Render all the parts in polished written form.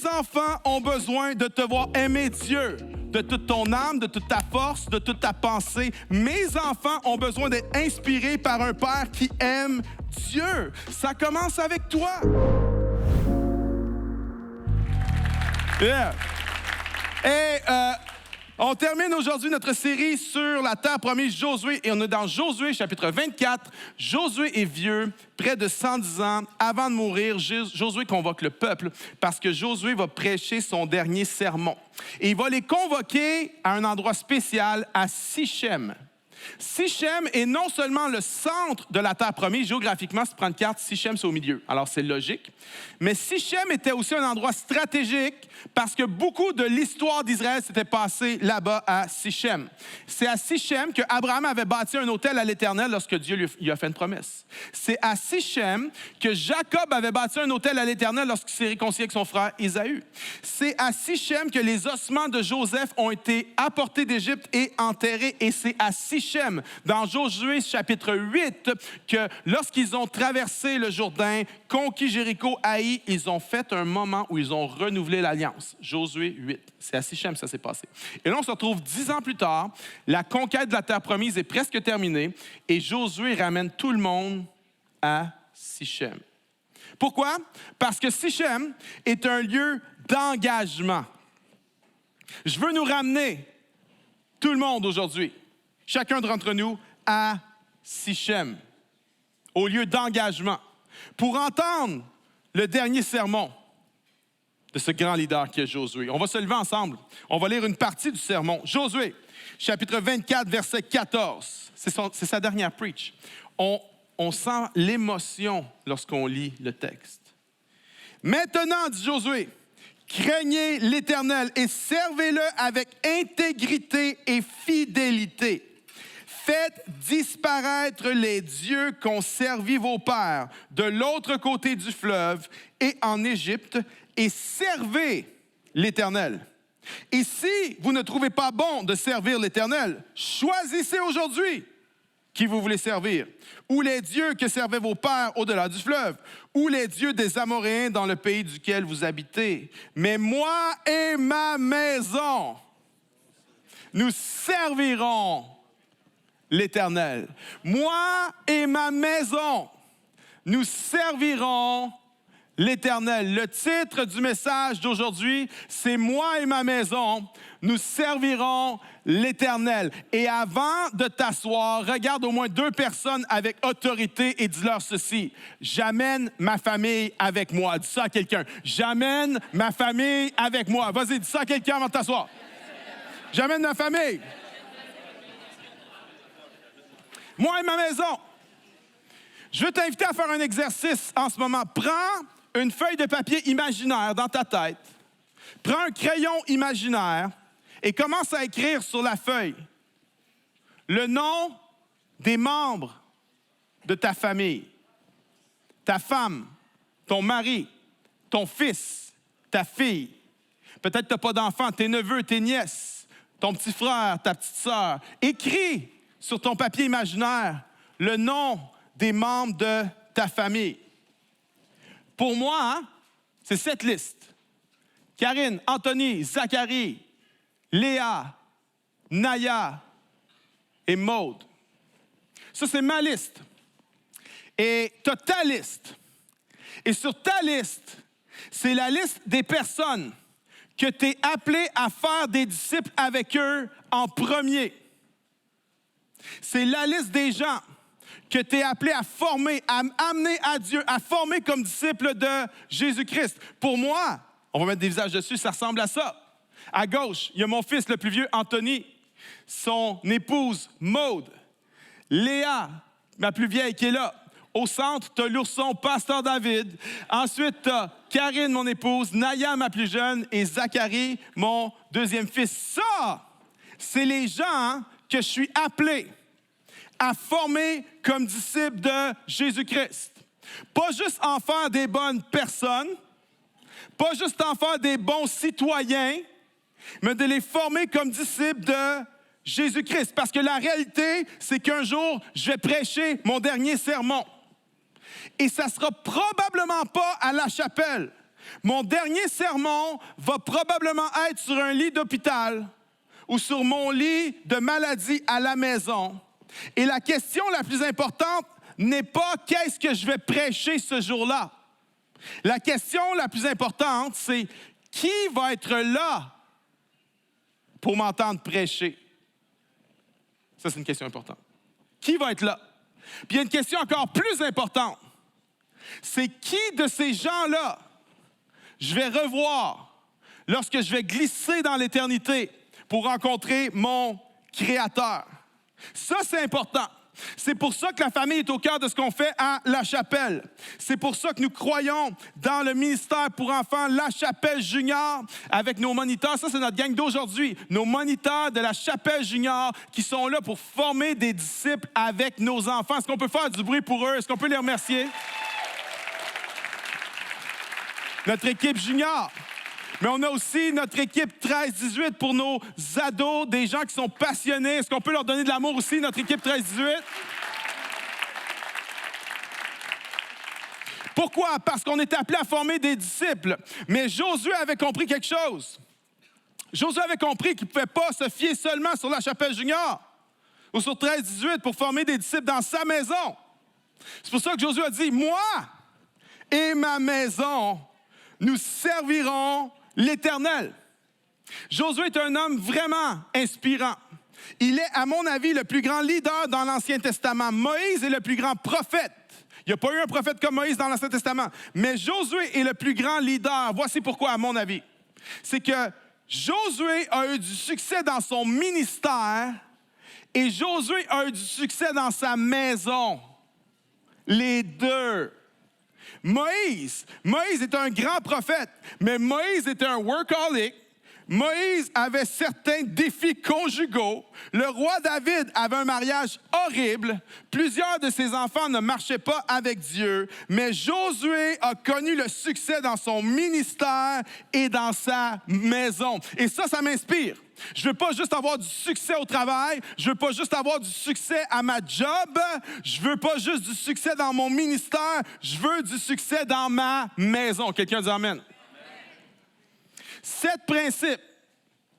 Tes enfants ont besoin de te voir aimer Dieu de toute ton âme, de toute ta force, de toute ta pensée. Mes enfants ont besoin d'être inspirés par un Père qui aime Dieu. Ça commence avec toi. Yeah. Et on termine aujourd'hui notre série sur la terre promise, Josué. Et on est dans Josué, chapitre 24. Josué est vieux, près de 110 ans. Avant de mourir, Josué convoque le peuple parce que Josué va prêcher son dernier sermon. Et il va les convoquer à un endroit spécial, à Sichem. Sichem est non seulement le centre de la terre promise, géographiquement, si tu prends une carte, Sichem, c'est au milieu. Alors, c'est logique. Mais Sichem était aussi un endroit stratégique parce que beaucoup de l'histoire d'Israël s'était passée là-bas à Sichem. C'est à Sichem qu'Abraham avait bâti un autel à l'Éternel lorsque Dieu lui a fait une promesse. C'est à Sichem que Jacob avait bâti un autel à l'Éternel lorsqu'il s'est réconcilié avec son frère Ésaü. C'est à Sichem que les ossements de Joseph ont été apportés d'Égypte et enterrés. Et c'est à Sichem, dans Josué chapitre 8, que lorsqu'ils ont traversé le Jourdain, conquis Jéricho, Haï, ils ont fait un moment où ils ont renouvelé l'alliance. Josué 8. C'est à Sichem que ça s'est passé. Et là, on se retrouve 10 ans plus tard. La conquête de la terre promise est presque terminée et Josué ramène tout le monde à Sichem. Pourquoi? Parce que Sichem est un lieu d'engagement. Je veux nous ramener, tout le monde aujourd'hui, chacun d'entre nous, à Sichem, au lieu d'engagement, pour entendre le dernier sermon de ce grand leader qui est Josué. On va se lever ensemble. On va lire une partie du sermon. Josué, chapitre 24, verset 14. C'est sa dernière preach. On sent l'émotion lorsqu'on lit le texte. Maintenant, dit Josué, craignez l'Éternel et servez-le avec intégrité et fidélité. Faites disparaître les dieux qu'ont servi vos pères de l'autre côté du fleuve et en Égypte et servez l'Éternel. Et si vous ne trouvez pas bon de servir l'Éternel, choisissez aujourd'hui qui vous voulez servir, ou les dieux que servaient vos pères au-delà du fleuve, ou les dieux des Amoréens dans le pays duquel vous habitez. Mais moi et ma maison, nous servirons l'Éternel. Moi et ma maison, nous servirons l'Éternel. Le titre du message d'aujourd'hui, c'est « Moi et ma maison, nous servirons l'Éternel ». Et avant de t'asseoir, regarde au moins 2 personnes avec autorité et dis-leur ceci. « J'amène ma famille avec moi ». Dis ça à quelqu'un. « J'amène ma famille avec moi ». Vas-y, dis ça à quelqu'un avant de t'asseoir. « J'amène ma famille ». Moi et ma maison. Je veux t'inviter à faire un exercice en ce moment. Prends une feuille de papier imaginaire dans ta tête. Prends un crayon imaginaire et commence à écrire sur la feuille le nom des membres de ta famille. Ta femme, ton mari, ton fils, ta fille. Peut-être que tu n'as pas d'enfants, tes neveux, tes nièces, ton petit frère, ta petite sœur. Écris sur ton papier imaginaire le nom des membres de ta famille. Pour moi, c'est cette liste. Karine, Anthony, Zacharie, Léa, Naya et Maude. Ça, c'est ma liste. Et tu as ta liste. Et sur ta liste, c'est la liste des personnes que tu es appelé à faire des disciples avec eux en premier. C'est la liste des gens que tu es appelé à former, à amener à Dieu, à former comme disciple de Jésus-Christ. Pour moi, on va mettre des visages dessus, ça ressemble à ça. À gauche, il y a mon fils le plus vieux, Anthony, son épouse, Maude, Léa, ma plus vieille, qui est là. Au centre, tu as l'ourson, Pasteur David. Ensuite, tu as Karine, mon épouse, Naya, ma plus jeune, et Zacharie, mon deuxième fils. Ça, c'est les gens que je suis appelé à former comme disciples de Jésus-Christ. Pas juste en faire des bonnes personnes, pas juste en faire des bons citoyens, mais de les former comme disciples de Jésus-Christ. Parce que la réalité, c'est qu'un jour, je vais prêcher mon dernier sermon. Et ça ne sera probablement pas à la chapelle. Mon dernier sermon va probablement être sur un lit d'hôpital ou sur mon lit de maladie à la maison. Et la question la plus importante n'est pas qu'est-ce que je vais prêcher ce jour-là. La question la plus importante, c'est qui va être là pour m'entendre prêcher? Ça, c'est une question importante. Qui va être là? Puis il y a une question encore plus importante. C'est qui de ces gens-là je vais revoir lorsque je vais glisser dans l'éternité pour rencontrer mon Créateur? Ça, c'est important. C'est pour ça que la famille est au cœur de ce qu'on fait à La Chapelle. C'est pour ça que nous croyons dans le ministère pour enfants La Chapelle Junior avec nos moniteurs. Ça, c'est notre gang d'aujourd'hui. Nos moniteurs de La Chapelle Junior qui sont là pour former des disciples avec nos enfants. Est-ce qu'on peut faire du bruit pour eux? Est-ce qu'on peut les remercier? Notre équipe junior. Mais on a aussi notre équipe 13-18 pour nos ados, des gens qui sont passionnés. Est-ce qu'on peut leur donner de l'amour aussi, notre équipe 13-18? Pourquoi? Parce qu'on est appelé à former des disciples. Mais Josué avait compris quelque chose. Josué avait compris qu'il ne pouvait pas se fier seulement sur La Chapelle Junior ou sur 13-18 pour former des disciples dans sa maison. C'est pour ça que Josué a dit, moi et ma maison, nous servirons l'Éternel. Josué est un homme vraiment inspirant. Il est, à mon avis, le plus grand leader dans l'Ancien Testament. Moïse est le plus grand prophète. Il n'y a pas eu un prophète comme Moïse dans l'Ancien Testament. Mais Josué est le plus grand leader. Voici pourquoi, à mon avis. C'est que Josué a eu du succès dans son ministère et Josué a eu du succès dans sa maison. Les deux. Moïse est un grand prophète, mais Moïse était un workaholic. Moïse avait certains défis conjugaux. Le roi David avait un mariage horrible. Plusieurs de ses enfants ne marchaient pas avec Dieu. Mais Josué a connu le succès dans son ministère et dans sa maison. Et ça m'inspire. Je ne veux pas juste avoir du succès au travail. Je ne veux pas juste avoir du succès à ma job. Je ne veux pas juste du succès dans mon ministère. Je veux du succès dans ma maison. Quelqu'un dit amen. 7 principes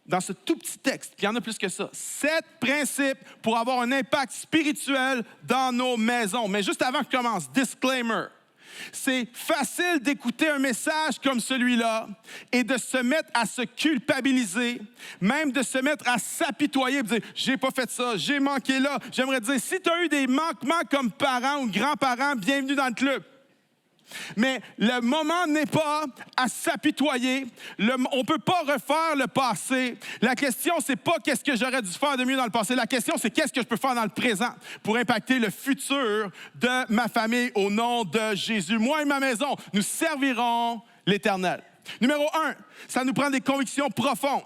dans ce tout petit texte, puis il y en a plus que ça. 7 principes pour avoir un impact spirituel dans nos maisons. Mais juste avant que je commence, disclaimer. C'est facile d'écouter un message comme celui-là et de se mettre à se culpabiliser, même de se mettre à s'apitoyer et dire « j'ai pas fait ça, j'ai manqué là ». J'aimerais dire, si tu as eu des manquements comme parent ou grands-parents, bienvenue dans le club. Mais le moment n'est pas à s'apitoyer. On ne peut pas refaire le passé. La question, c'est pas qu'est-ce que j'aurais dû faire de mieux dans le passé. La question, c'est qu'est-ce que je peux faire dans le présent pour impacter le futur de ma famille au nom de Jésus. Moi et ma maison, nous servirons l'Éternel. Numéro 1, ça nous prend des convictions profondes.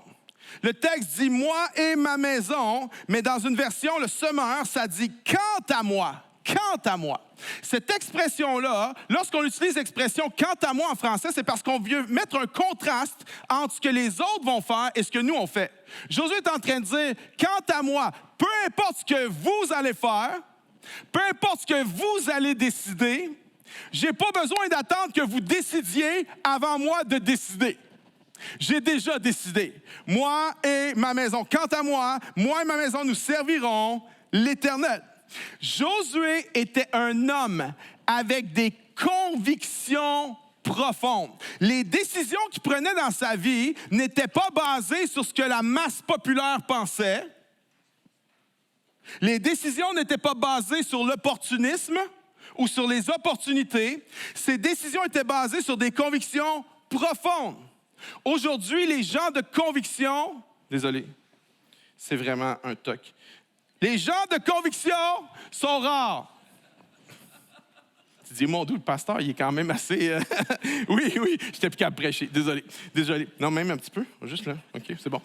Le texte dit « moi et ma maison », mais dans une version, le Semeur, ça dit « quant à moi ». Quant à moi. Cette expression-là, lorsqu'on utilise l'expression « quant à moi » en français, c'est parce qu'on veut mettre un contraste entre ce que les autres vont faire et ce que nous, on fait. Josué est en train de dire « quant à moi, peu importe ce que vous allez faire, peu importe ce que vous allez décider, j'ai pas besoin d'attendre que vous décidiez avant moi de décider. J'ai déjà décidé. Moi et ma maison. Quant à moi et ma maison, nous servirons l'Éternel. » Josué était un homme avec des convictions profondes. Les décisions qu'il prenait dans sa vie n'étaient pas basées sur ce que la masse populaire pensait. Les décisions n'étaient pas basées sur l'opportunisme ou sur les opportunités. Ces décisions étaient basées sur des convictions profondes. Aujourd'hui, les gens de conviction... Désolé, c'est vraiment un toc. Les gens de conviction sont rares. Tu dis, mon Dieu, le pasteur, il est quand même assez... Oui, j'étais plus capable de prêcher. Désolé. Non, même un petit peu. Juste là. OK, c'est bon.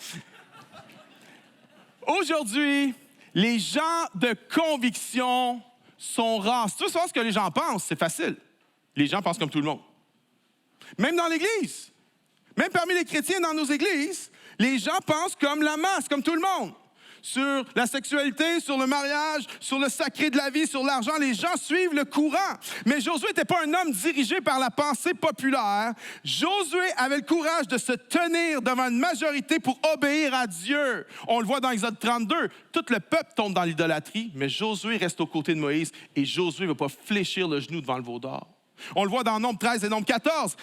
Aujourd'hui, les gens de conviction sont rares. Si tu veux savoir ce que les gens pensent, c'est facile. Les gens pensent comme tout le monde. Même dans l'Église. Même parmi les chrétiens dans nos églises, les gens pensent comme la masse, comme tout le monde. sur la sexualité, sur le mariage, sur le sacré de la vie, sur l'argent. Les gens suivent le courant. Mais Josué n'était pas un homme dirigé par la pensée populaire. Josué avait le courage de se tenir devant une majorité pour obéir à Dieu. On le voit dans Exode 32. Tout le peuple tombe dans l'idolâtrie, mais Josué reste aux côtés de Moïse et Josué ne va pas fléchir le genou devant le veau d'or. On le voit dans Nombre 13 et Nombre 14.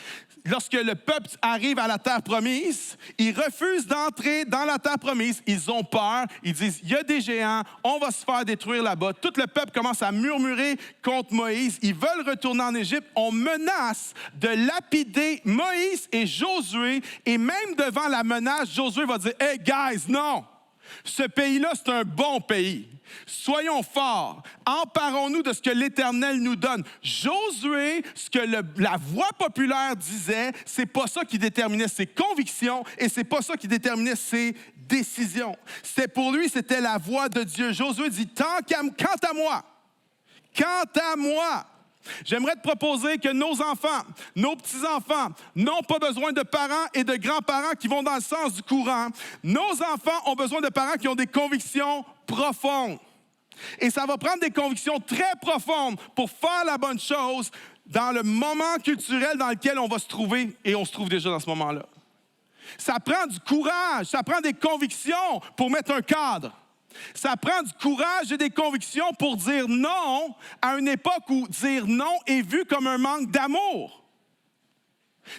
Lorsque le peuple arrive à la terre promise, ils refusent d'entrer dans la terre promise. Ils ont peur. Ils disent, il y a des géants, on va se faire détruire là-bas. Tout le peuple commence à murmurer contre Moïse. Ils veulent retourner en Égypte. On menace de lapider Moïse et Josué. Et même devant la menace, Josué va dire, « Hey guys, non! Ce pays-là, c'est un bon pays. Soyons forts. Emparons-nous de ce que l'Éternel nous donne. » Josué, ce que la voix populaire disait, c'est pas ça qui déterminait ses convictions et c'est pas ça qui déterminait ses décisions. C'était pour lui, c'était la voix de Dieu. Josué dit, quant à moi, j'aimerais te proposer que nos enfants, nos petits-enfants n'ont pas besoin de parents et de grands-parents qui vont dans le sens du courant. Nos enfants ont besoin de parents qui ont des convictions profondes. Et ça va prendre des convictions très profondes pour faire la bonne chose dans le moment culturel dans lequel on va se trouver, et on se trouve déjà dans ce moment-là. Ça prend du courage, ça prend des convictions pour mettre un cadre. Ça prend du courage et des convictions pour dire non à une époque où dire non est vu comme un manque d'amour.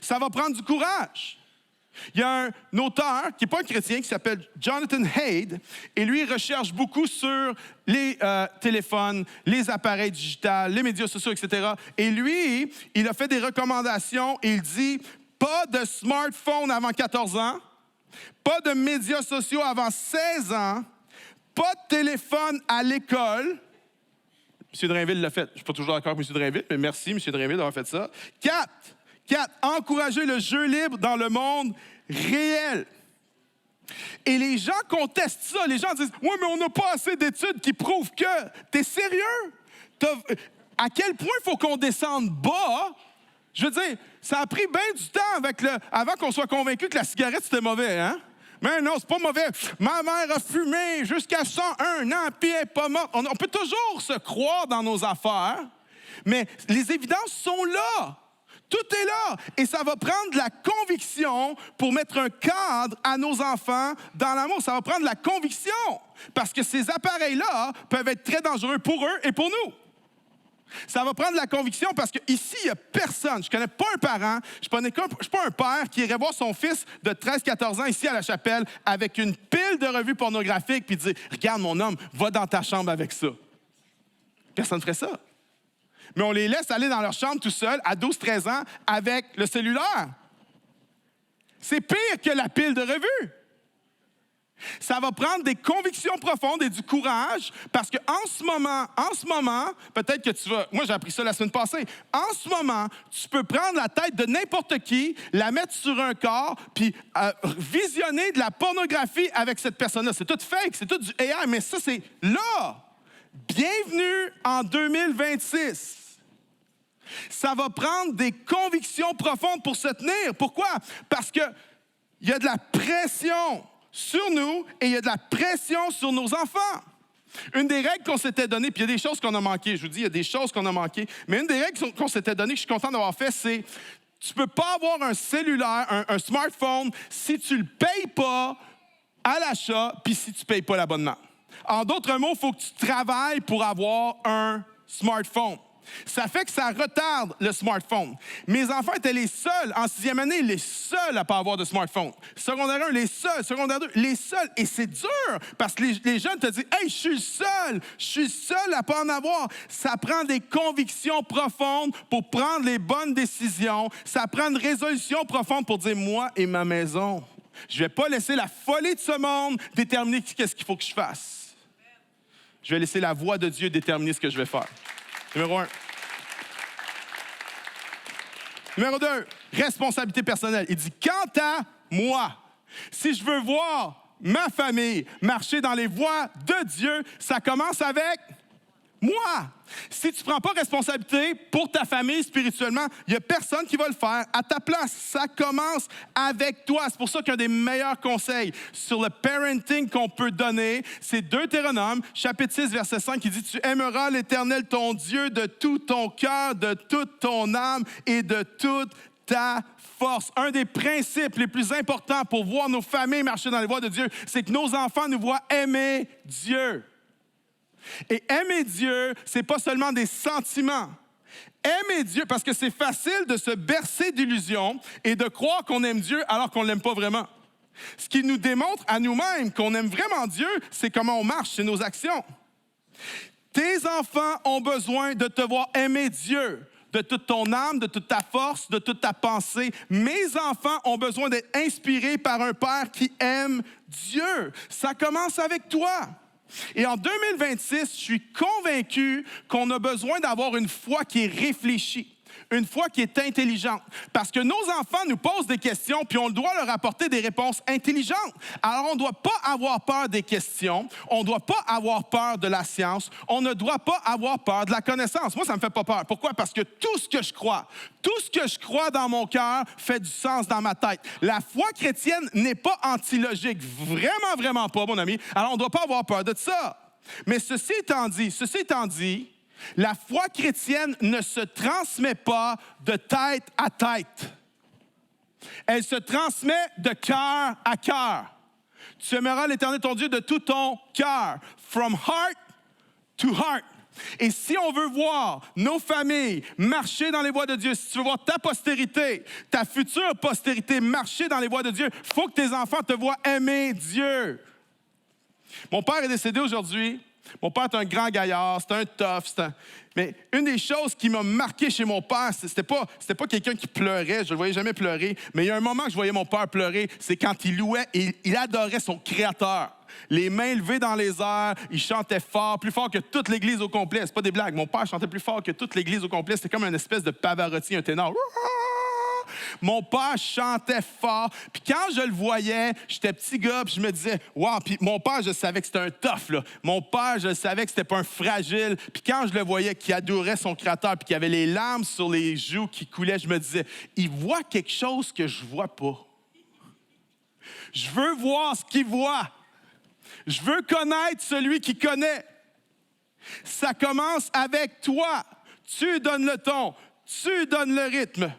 Ça va prendre du courage. Il y a un auteur qui n'est pas un chrétien qui s'appelle Jonathan Haidt et lui, il recherche beaucoup sur les téléphones, les appareils digitaux, les médias sociaux, etc. Et lui, il a fait des recommandations et il dit pas de smartphone avant 14 ans, pas de médias sociaux avant 16 ans, pas de téléphone à l'école. M. Drainville l'a fait. Je ne suis pas toujours d'accord avec M. Drainville, mais merci, M. Drainville, d'avoir fait ça. 4, encourager le jeu libre dans le monde réel. Et les gens contestent ça. Les gens disent, « Oui, mais on n'a pas assez d'études qui prouvent que... » T'es sérieux? À quel point il faut qu'on descende bas? Je veux dire, ça a pris bien du temps avant qu'on soit convaincu que la cigarette, c'était mauvais, hein? Mais non, c'est pas mauvais. Ma mère a fumé jusqu'à 101 ans, puis elle n'est pas morte. On peut toujours se croire dans nos affaires, mais les évidences sont là. Tout est là. Et ça va prendre de la conviction pour mettre un cadre à nos enfants dans l'amour. Ça va prendre de la conviction. Parce que ces appareils-là peuvent être très dangereux pour eux et pour nous. Ça va prendre de la conviction parce qu'ici, il n'y a personne. Je ne connais pas un parent, je ne suis pas un père qui irait voir son fils de 13-14 ans ici à la chapelle avec une pile de revues pornographiques puis dire « Regarde mon homme, va dans ta chambre avec ça. » Personne ne ferait ça. Mais on les laisse aller dans leur chambre tout seuls à 12-13 ans avec le cellulaire. C'est pire que la pile de revues. Ça va prendre des convictions profondes et du courage parce qu'en ce moment, peut-être que tu vas... Moi, j'ai appris ça la semaine passée. En ce moment, tu peux prendre la tête de n'importe qui, la mettre sur un corps, puis visionner de la pornographie avec cette personne-là. C'est tout fake, c'est tout du AI, mais ça, c'est là. Bienvenue en 2026. Ça va prendre des convictions profondes pour se tenir. Pourquoi? Parce qu'il y a de la pression sur nous et il y a de la pression sur nos enfants. Une des règles qu'on s'était données, puis il y a des choses qu'on a manquées, je vous dis, il y a des choses qu'on a manquées, mais une des règles qu'on s'était données, que je suis content d'avoir fait, c'est tu ne peux pas avoir un cellulaire, un smartphone, si tu ne le payes pas à l'achat, puis si tu ne payes pas l'abonnement. En d'autres mots, il faut que tu travailles pour avoir un smartphone. Ça fait que ça retarde le smartphone. Mes enfants étaient les seuls, en 6e année, les seuls à ne pas avoir de smartphone. Secondaire 1, les seuls. Secondaire 2, les seuls. Et c'est dur, parce que les jeunes te disent « Hey, je suis le seul à ne pas en avoir. » Ça prend des convictions profondes pour prendre les bonnes décisions. Ça prend une résolution profonde pour dire « Moi et ma maison, je ne vais pas laisser la folie de ce monde déterminer qu'est-ce qu'il faut que je fasse. Je vais laisser la voix de Dieu déterminer ce que je vais faire. » Numéro 1. Numéro 2, responsabilité personnelle. Il dit, quant à moi, si je veux voir ma famille marcher dans les voies de Dieu, ça commence avec Moi. Si tu ne prends pas responsabilité pour ta famille spirituellement, il n'y a personne qui va le faire à ta place. Ça commence avec toi. C'est pour ça qu'un des meilleurs conseils sur le parenting qu'on peut donner, c'est Deutéronome, chapitre 6, verset 5, qui dit « Tu aimeras l'Éternel, ton Dieu, de tout ton cœur, de toute ton âme et de toute ta force. » Un des principes les plus importants pour voir nos familles marcher dans les voies de Dieu, c'est que nos enfants nous voient aimer Dieu. Et aimer Dieu, ce n'est pas seulement des sentiments. Aimer Dieu, parce que c'est facile de se bercer d'illusions et de croire qu'on aime Dieu alors qu'on ne l'aime pas vraiment. Ce qui nous démontre à nous-mêmes qu'on aime vraiment Dieu, c'est comment on marche, c'est nos actions. Tes enfants ont besoin de te voir aimer Dieu de toute ton âme, de toute ta force, de toute ta pensée. Mes enfants ont besoin d'être inspirés par un père qui aime Dieu. Ça commence avec toi. Et en 2026, je suis convaincu qu'on a besoin d'avoir une foi qui est réfléchie, une foi qui est intelligente. Parce que nos enfants nous posent des questions, puis on doit leur apporter des réponses intelligentes. Alors, on ne doit pas avoir peur des questions, on ne doit pas avoir peur de la science, on ne doit pas avoir peur de la connaissance. Moi, ça ne me fait pas peur. Pourquoi? Parce que tout ce que je crois dans mon cœur fait du sens dans ma tête. La foi chrétienne n'est pas antilogique. Vraiment, vraiment pas, mon ami. Alors, on ne doit pas avoir peur de ça. Mais ceci étant dit, la foi chrétienne ne se transmet pas de tête à tête. Elle se transmet de cœur à cœur. Tu aimeras l'Éternel ton Dieu de tout ton cœur. From heart to heart. Et si on veut voir nos familles marcher dans les voies de Dieu, si tu veux voir ta postérité, ta future postérité marcher dans les voies de Dieu, il faut que tes enfants te voient aimer Dieu. Mon père est décédé aujourd'hui. Mon père est un grand gaillard, c'est un tough. Mais une des choses qui m'a marqué chez mon père, c'était pas quelqu'un qui pleurait, je ne le voyais jamais pleurer, mais il y a un moment que je voyais mon père pleurer, c'est quand il louait et il adorait son Créateur. Les mains levées dans les airs, il chantait fort, plus fort que toute l'Église au complet. C'est pas des blagues, mon père chantait plus fort que toute l'Église au complet. C'était comme une espèce de Pavarotti, un ténor. Mon père chantait fort. Puis quand je le voyais, j'étais petit gars, puis je me disais, wow. Puis mon père, je savais que c'était un tough, là. Mon père, je savais que c'était pas un fragile. Puis quand je le voyais, qu'il adorait son Créateur, puis qu'il avait les larmes sur les joues qui coulaient, je me disais, il voit quelque chose que je vois pas. Je veux voir ce qu'il voit. Je veux connaître celui qui connaît. Ça commence avec toi. Tu donnes le ton. Tu donnes le rythme.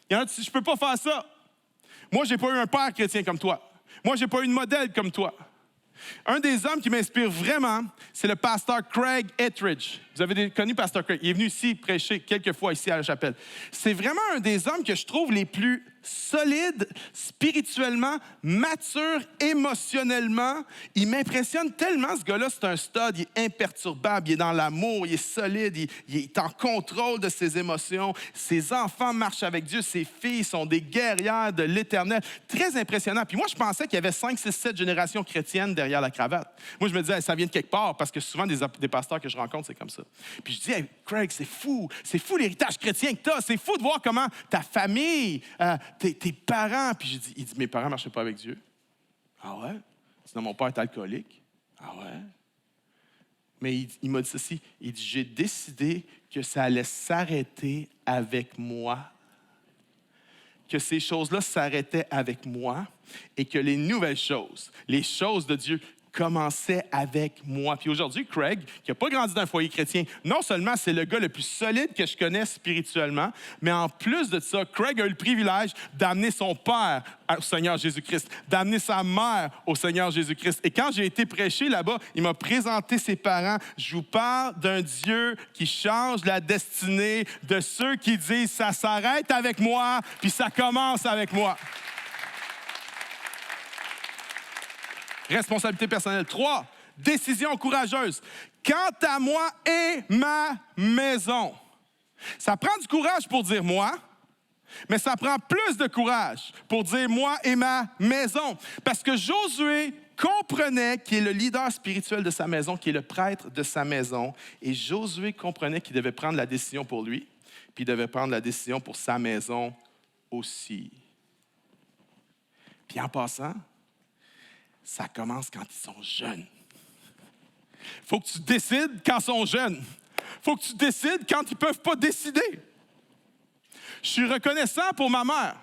Il y en a qui disent, je ne peux pas faire ça. Moi, je n'ai pas eu un père chrétien comme toi. Moi, je n'ai pas eu une modèle comme toi. Un des hommes qui m'inspire vraiment, c'est le pasteur Craig Ettridge. Vous avez connu pasteur Craig. Il est venu ici prêcher quelques fois ici à la chapelle. C'est vraiment un des hommes que je trouve les plus solides spirituellement, mature émotionnellement. Il m'impressionne tellement, ce gars-là, c'est un stud, il est imperturbable, il est dans l'amour, il est solide, il est en contrôle de ses émotions. Ses enfants marchent avec Dieu, ses filles sont des guerrières de l'Éternel. Très impressionnant. Puis moi, je pensais qu'il y avait 5, 6, 7 générations chrétiennes derrière la cravate. Moi, je me disais, ça vient de quelque part, parce que souvent, des pasteurs que je rencontre, c'est comme ça. Puis je dis, hey, Craig, c'est fou l'héritage chrétien que tu as, c'est fou de voir comment ta famille, tes parents, puis il dit, mes parents ne marchaient pas avec Dieu. Ah ouais? Sinon, mon père est alcoolique. Ah ouais? Mais il m'a dit ceci, il dit, j'ai décidé que ça allait s'arrêter avec moi, que ces choses-là s'arrêtaient avec moi et que les nouvelles choses, les choses de Dieu, commençait avec moi. Puis aujourd'hui, Craig, qui n'a pas grandi dans un foyer chrétien, non seulement c'est le gars le plus solide que je connais spirituellement, mais en plus de ça, Craig a eu le privilège d'amener son père au Seigneur Jésus-Christ, d'amener sa mère au Seigneur Jésus-Christ. Et quand j'ai été prêcher là-bas, il m'a présenté ses parents. Je vous parle d'un Dieu qui change la destinée de ceux qui disent « ça s'arrête avec moi, puis ça commence avec moi ». Responsabilité personnelle. 3, décision courageuse. Quant à moi et ma maison. Ça prend du courage pour dire moi, mais ça prend plus de courage pour dire moi et ma maison. Parce que Josué comprenait qu'il est le leader spirituel de sa maison, qui est le prêtre de sa maison. Et Josué comprenait qu'il devait prendre la décision pour lui, puis il devait prendre la décision pour sa maison aussi. Puis en passant, ça commence quand ils sont jeunes. Il faut que tu décides quand ils sont jeunes. Il faut que tu décides quand ils ne peuvent pas décider. Je suis reconnaissant pour ma mère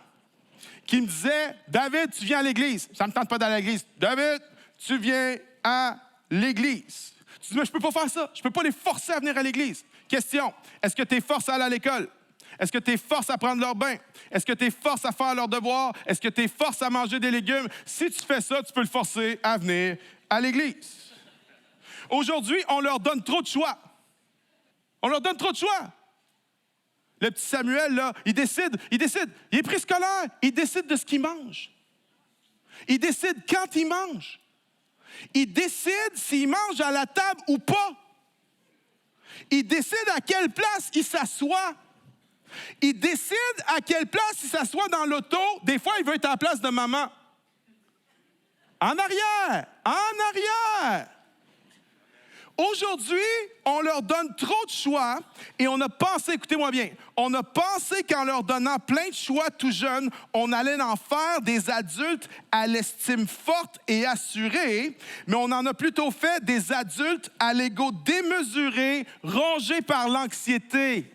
qui me disait, « David, tu viens à l'église. » Ça ne me tente pas d'aller à l'église. « David, tu viens à l'église. » Tu dis, « Mais je ne peux pas faire ça. Je ne peux pas les forcer à venir à l'église. » Question, est-ce que tu es forcé à aller à l'école? Est-ce que tu es forcé à prendre leur bain? Est-ce que tu es forcé à faire leurs devoirs? Est-ce que tu es forcé à manger des légumes? Si tu fais ça, tu peux le forcer à venir à l'église. Aujourd'hui, on leur donne trop de choix. On leur donne trop de choix. Le petit Samuel, là, il décide. Il est préscolaire, il décide de ce qu'il mange. Il décide quand il mange. Il décide s'il mange à la table ou pas. Il décide à quelle place il s'assoit. Il décide à quelle place il s'assoit dans l'auto. Des fois, il veut être à la place de maman. En arrière, en arrière. Aujourd'hui, on leur donne trop de choix et on a pensé, écoutez-moi bien, on a pensé qu'en leur donnant plein de choix tout jeunes, on allait en faire des adultes à l'estime forte et assurée, mais on en a plutôt fait des adultes à l'ego démesuré, rongés par l'anxiété.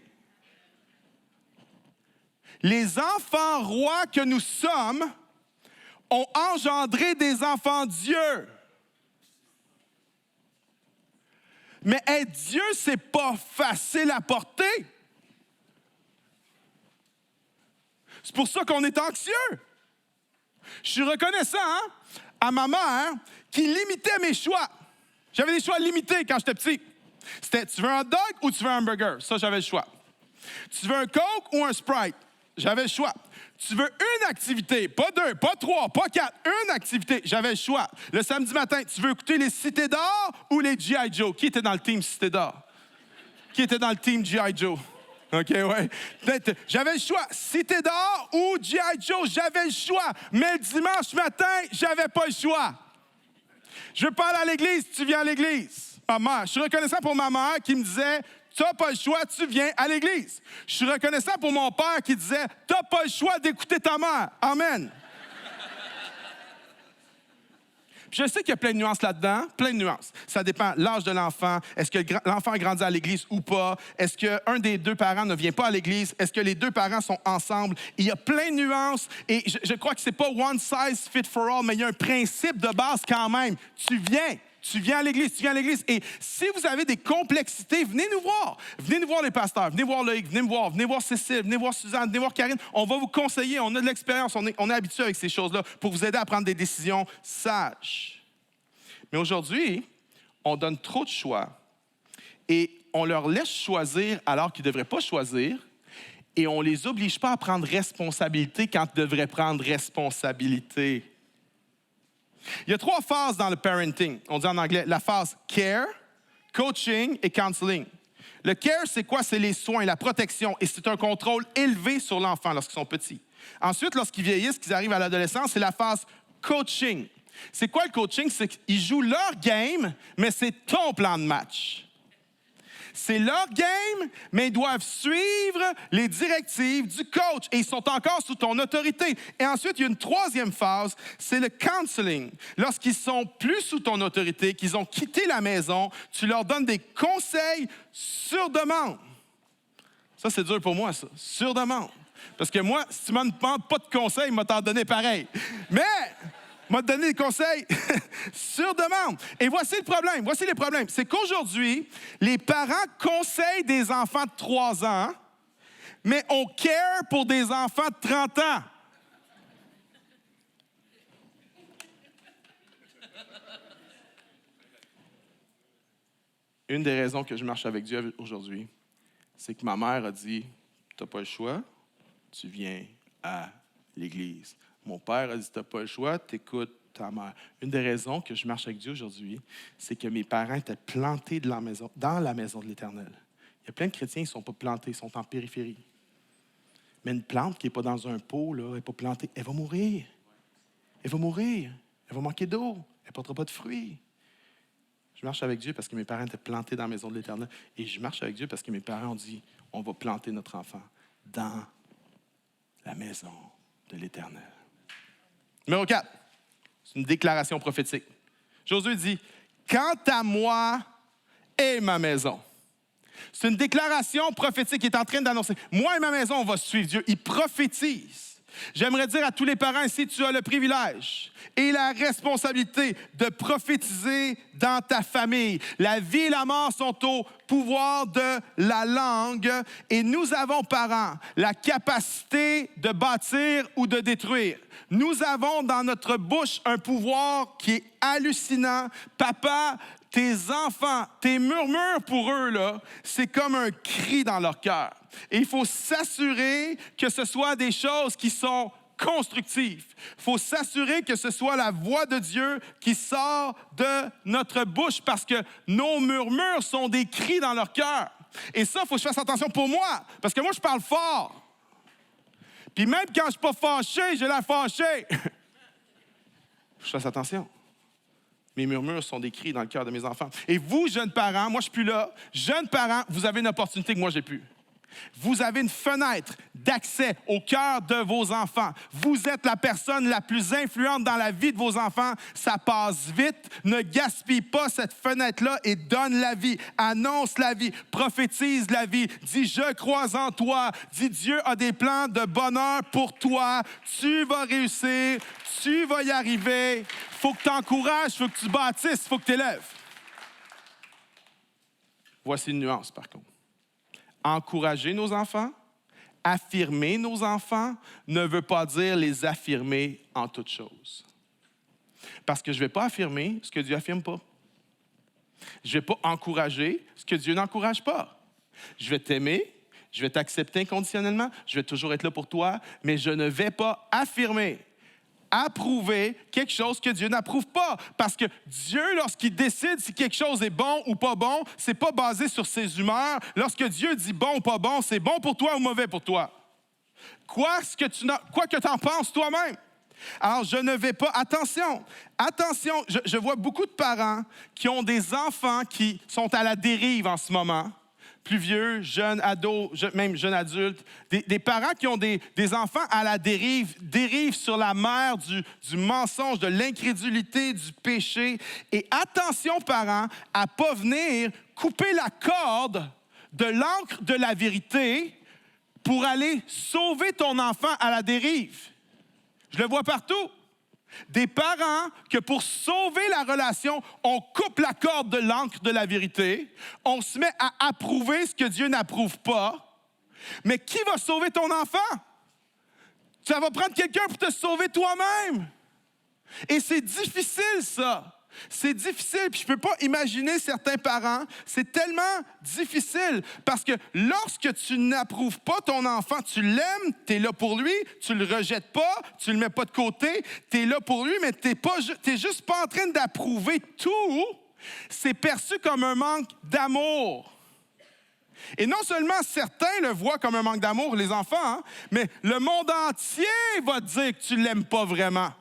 Les enfants rois que nous sommes ont engendré des enfants dieux. Mais être Dieu, c'est pas facile à porter. C'est pour ça qu'on est anxieux. Je suis reconnaissant à ma mère qui limitait mes choix. J'avais des choix limités quand j'étais petit. C'était, tu veux un hot dog ou tu veux un hamburger? Ça, j'avais le choix. Tu veux un Coke ou un Sprite? J'avais le choix. Tu veux une activité, pas deux, pas trois, pas quatre, une activité. J'avais le choix. Le samedi matin, tu veux écouter les Cités d'Or ou les G.I. Joe? Qui était dans le team Cités d'Or? Qui était dans le team G.I. Joe? OK, ouais. J'avais le choix. Cité d'Or ou G.I. Joe, j'avais le choix. Mais le dimanche matin, j'avais pas le choix. Je veux pas aller à l'église, tu viens à l'église. Maman, je suis reconnaissant pour ma mère qui me disait, tu n'as pas le choix, tu viens à l'église. Je suis reconnaissant pour mon père qui disait, tu n'as pas le choix d'écouter ta mère. Amen. Je sais qu'il y a plein de nuances là-dedans, plein de nuances. Ça dépend de l'âge de l'enfant. Est-ce que l'enfant a grandi à l'église ou pas? Est-ce qu'un des deux parents ne vient pas à l'église? Est-ce que les deux parents sont ensemble? Il y a plein de nuances et je crois que ce n'est pas one size fit for all, mais il y a un principe de base quand même. Tu viens à l'église, tu viens à l'église. Et si vous avez des complexités, venez nous voir. Venez nous voir les pasteurs, venez voir Loïc, venez voir Cécile, venez voir Suzanne, venez voir Karine. On va vous conseiller, on a de l'expérience, on est habitué avec ces choses-là pour vous aider à prendre des décisions sages. Mais aujourd'hui, on donne trop de choix et on leur laisse choisir alors qu'ils ne devraient pas choisir et on ne les oblige pas à prendre responsabilité quand ils devraient prendre responsabilité. Il y a 3 phases dans le parenting. On dit en anglais la phase care, coaching et counseling. Le care, c'est quoi? C'est les soins, la protection. Et c'est un contrôle élevé sur l'enfant lorsqu'ils sont petits. Ensuite, lorsqu'ils vieillissent, qu'ils arrivent à l'adolescence, c'est la phase coaching. C'est quoi le coaching? C'est qu'ils jouent leur game, mais c'est ton plan de match. C'est leur game, mais ils doivent suivre les directives du coach et ils sont encore sous ton autorité. Et ensuite, il y a une 3e phase, c'est le counseling. Lorsqu'ils sont plus sous ton autorité, qu'ils ont quitté la maison, tu leur donnes des conseils sur demande. Ça, c'est dur pour moi, ça, sur demande. Parce que moi, si tu ne me demandes pas de conseils, je vais t'en donner pareil. Mais... m'a donné des conseils sur demande. Et voici le problème. C'est qu'aujourd'hui, les parents conseillent des enfants de 3 ans, mais on care pour des enfants de 30 ans. Une des raisons que je marche avec Dieu aujourd'hui, c'est que ma mère a dit, tu n'as pas le choix, tu viens à l'église. Mon père a dit, tu n'as pas le choix, t'écoutes ta mère. Une des raisons que je marche avec Dieu aujourd'hui, c'est que mes parents étaient plantés dans la maison de l'Éternel. Il y a plein de chrétiens qui ne sont pas plantés, ils sont en périphérie. Mais une plante qui n'est pas dans un pot, là, elle n'est pas plantée, elle va mourir. Elle va mourir. Elle va manquer d'eau. Elle ne portera pas de fruits. Je marche avec Dieu parce que mes parents étaient plantés dans la maison de l'Éternel. Et je marche avec Dieu parce que mes parents ont dit, on va planter notre enfant dans la maison de l'Éternel. Numéro 4, c'est une déclaration prophétique. Josué dit, « Quant à moi et ma maison. C'est une déclaration prophétique qui est en train d'annoncer. Moi et ma maison, on va suivre Dieu. Il prophétise. J'aimerais dire à tous les parents ici, tu as le privilège et la responsabilité de prophétiser dans ta famille. La vie et la mort sont au pouvoir de la langue et nous avons, parents, la capacité de bâtir ou de détruire. Nous avons dans notre bouche un pouvoir qui est hallucinant. Papa, tes enfants, tes murmures pour eux, là, c'est comme un cri dans leur cœur. Et il faut s'assurer que ce soit des choses qui sont constructives. Il faut s'assurer que ce soit la voix de Dieu qui sort de notre bouche parce que nos murmures sont des cris dans leur cœur. Et ça, il faut que je fasse attention pour moi, parce que moi, je parle fort. Puis même quand je ne suis pas fâché, j'ai l'air fâché. Je fasse attention. Mes murmures sont des cris dans le cœur de mes enfants. Et vous, jeunes parents, moi je ne suis plus là, jeunes parents, vous avez une opportunité que moi j'ai plus. Vous avez une fenêtre d'accès au cœur de vos enfants. Vous êtes la personne la plus influente dans la vie de vos enfants. Ça passe vite. Ne gaspille pas cette fenêtre-là et donne la vie. Annonce la vie. Prophétise la vie. Dis, je crois en toi. Dis, Dieu a des plans de bonheur pour toi. Tu vas réussir. Tu vas y arriver. Il faut que tu encourages. Il faut que tu bâtisses. Il faut que tu élèves. Voici une nuance, par contre. Encourager nos enfants, affirmer nos enfants, ne veut pas dire les affirmer en toutes choses. Parce que je ne vais pas affirmer ce que Dieu n'affirme pas. Je ne vais pas encourager ce que Dieu n'encourage pas. Je vais t'aimer, je vais t'accepter inconditionnellement, je vais toujours être là pour toi, mais je ne vais pas affirmer, approuver quelque chose que Dieu n'approuve pas. Parce que Dieu, lorsqu'il décide si quelque chose est bon ou pas bon, c'est pas basé sur ses humeurs. Lorsque Dieu dit bon ou pas bon, c'est bon pour toi ou mauvais pour toi. Quoi que tu en penses toi-même. Alors, je ne vais pas... Attention, je vois beaucoup de parents qui ont des enfants qui sont à la dérive en ce moment. Plus vieux, jeunes, ados, même jeunes adultes, des parents qui ont des enfants à la dérive sur la mer du mensonge, de l'incrédulité, du péché. Et attention, parents, à ne pas venir couper la corde de l'ancre de la vérité pour aller sauver ton enfant à la dérive. Je le vois partout. Des parents que pour sauver la relation, on coupe la corde de l'ancre de la vérité, on se met à approuver ce que Dieu n'approuve pas. Mais qui va sauver ton enfant? Ça va prendre quelqu'un pour te sauver toi-même. Et c'est difficile, ça. C'est difficile, puis je ne peux pas imaginer certains parents. C'est tellement difficile parce que lorsque tu n'approuves pas ton enfant, tu l'aimes, tu es là pour lui, tu ne le rejettes pas, tu ne le mets pas de côté, tu es là pour lui, mais tu n'es juste pas en train d'approuver tout. C'est perçu comme un manque d'amour. Et non seulement certains le voient comme un manque d'amour, les enfants, hein, mais le monde entier va te dire que tu ne l'aimes pas vraiment.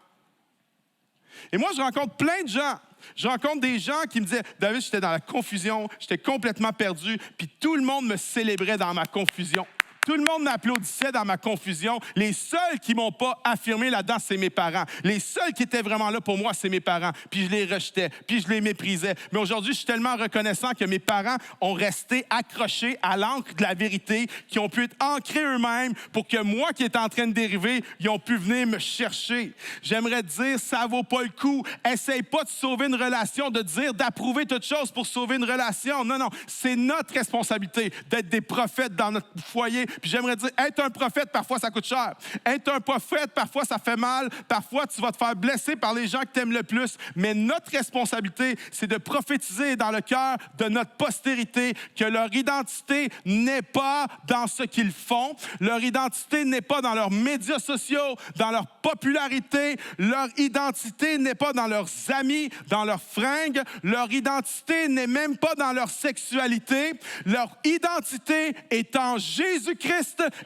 Et moi, je rencontre plein de gens. Je rencontre des gens qui me disaient, David, j'étais dans la confusion, j'étais complètement perdu, puis tout le monde me célébrait dans ma confusion. Tout le monde m'applaudissait dans ma confusion. Les seuls qui ne m'ont pas affirmé là-dedans, c'est mes parents. Les seuls qui étaient vraiment là pour moi, c'est mes parents. Puis je les rejetais, puis je les méprisais. Mais aujourd'hui, je suis tellement reconnaissant que mes parents ont resté accrochés à l'encre de la vérité, qui ont pu être ancrés eux-mêmes pour que moi qui étais en train de dériver, ils ont pu venir me chercher. J'aimerais te dire, ça vaut pas le coup. Essaye pas de sauver une relation, de dire d'approuver toute chose pour sauver une relation. Non, c'est notre responsabilité d'être des prophètes dans notre foyer. Puis j'aimerais dire, être un prophète, parfois, ça coûte cher. Être un prophète, parfois, ça fait mal. Parfois, tu vas te faire blesser par les gens que tu aimes le plus. Mais notre responsabilité, c'est de prophétiser dans le cœur de notre postérité que leur identité n'est pas dans ce qu'ils font. Leur identité n'est pas dans leurs médias sociaux, dans leur popularité. Leur identité n'est pas dans leurs amis, dans leurs fringues. Leur identité n'est même pas dans leur sexualité. Leur identité est en Jésus-Christ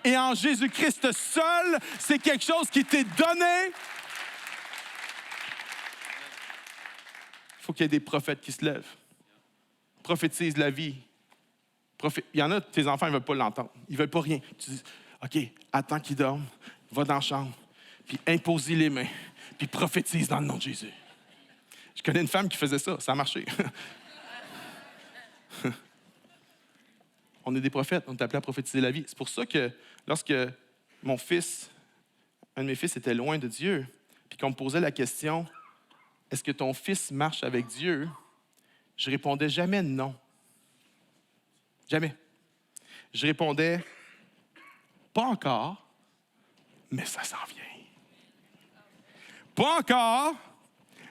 et en Jésus-Christ seul. C'est quelque chose qui t'est donné. Il faut qu'il y ait des prophètes qui se lèvent. Prophétisent la vie. Il y en a, tes enfants, ils ne veulent pas l'entendre. Ils ne veulent pas rien. Tu dis, OK, attends qu'ils dorment, va dans la chambre, puis impose-y les mains, puis prophétise dans le nom de Jésus. Je connais une femme qui faisait ça, ça a marché. On est des prophètes, on est appelés à prophétiser la vie. C'est pour ça que lorsque un de mes fils était loin de Dieu, puis qu'on me posait la question, est-ce que ton fils marche avec Dieu? Je répondais jamais non. Jamais. Je répondais, pas encore, mais ça s'en vient. Pas encore,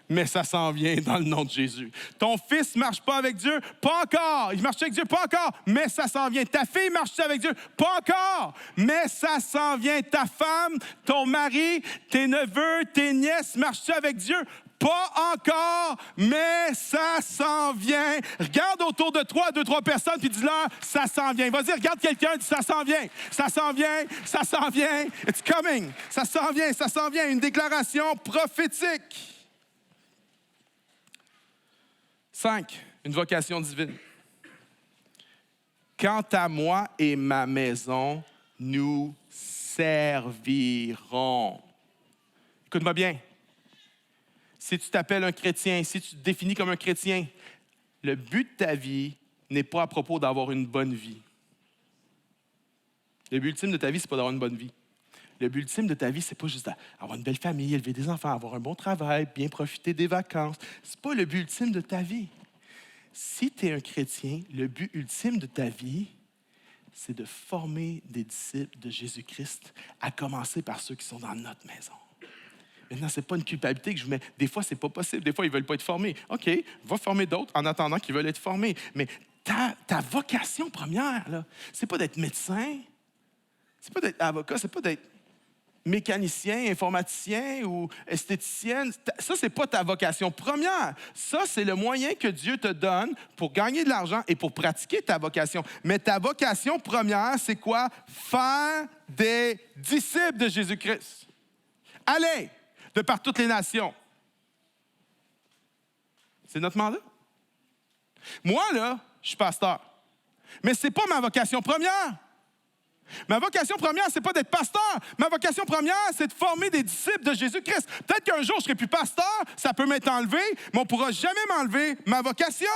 mais ça s'en vient dans le nom de Jésus. Ton fils ne marche pas avec Dieu? Pas encore. Il marche avec Dieu? Pas encore, mais ça s'en vient. Ta fille marche avec Dieu? Pas encore, mais ça s'en vient. Ta femme, ton mari, tes neveux, tes nièces marchent avec Dieu? Pas encore, mais ça s'en vient. Regarde autour de toi 2-3 personnes puis dis-leur, ça s'en vient. Vas-y, regarde quelqu'un, dis ça s'en vient. Ça s'en vient, ça s'en vient. It's coming. Ça s'en vient, ça s'en vient. Une déclaration prophétique. 5, une vocation divine. Quant à moi et ma maison, nous servirons. Écoute-moi bien. Si tu t'appelles un chrétien, si tu te définis comme un chrétien, le but de ta vie n'est pas à propos d'avoir une bonne vie. Le but ultime de ta vie, ce n'est pas d'avoir une bonne vie. Le but ultime de ta vie, ce n'est pas juste d'avoir une belle famille, élever des enfants, avoir un bon travail, bien profiter des vacances. Ce n'est pas le but ultime de ta vie. Si tu es un chrétien, le but ultime de ta vie, c'est de former des disciples de Jésus-Christ, à commencer par ceux qui sont dans notre maison. Maintenant, ce n'est pas une culpabilité que je vous mets. Des fois, ce n'est pas possible. Des fois, ils ne veulent pas être formés. OK, va former d'autres en attendant qu'ils veulent être formés. Mais ta vocation première, ce n'est pas d'être médecin, ce n'est pas d'être avocat, ce n'est pas d'être mécanicien, informaticien ou esthéticienne. Ça, ce n'est pas ta vocation première. Ça, c'est le moyen que Dieu te donne pour gagner de l'argent et pour pratiquer ta vocation. Mais ta vocation première, c'est quoi? Faire des disciples de Jésus-Christ. Allez! De par toutes les nations. C'est notre mandat. Moi, là, je suis pasteur. Mais ce n'est pas ma vocation première. Ma vocation première, ce n'est pas d'être pasteur. Ma vocation première, c'est de former des disciples de Jésus-Christ. Peut-être qu'un jour, je ne serai plus pasteur, ça peut m'être enlevé, mais on ne pourra jamais m'enlever ma vocation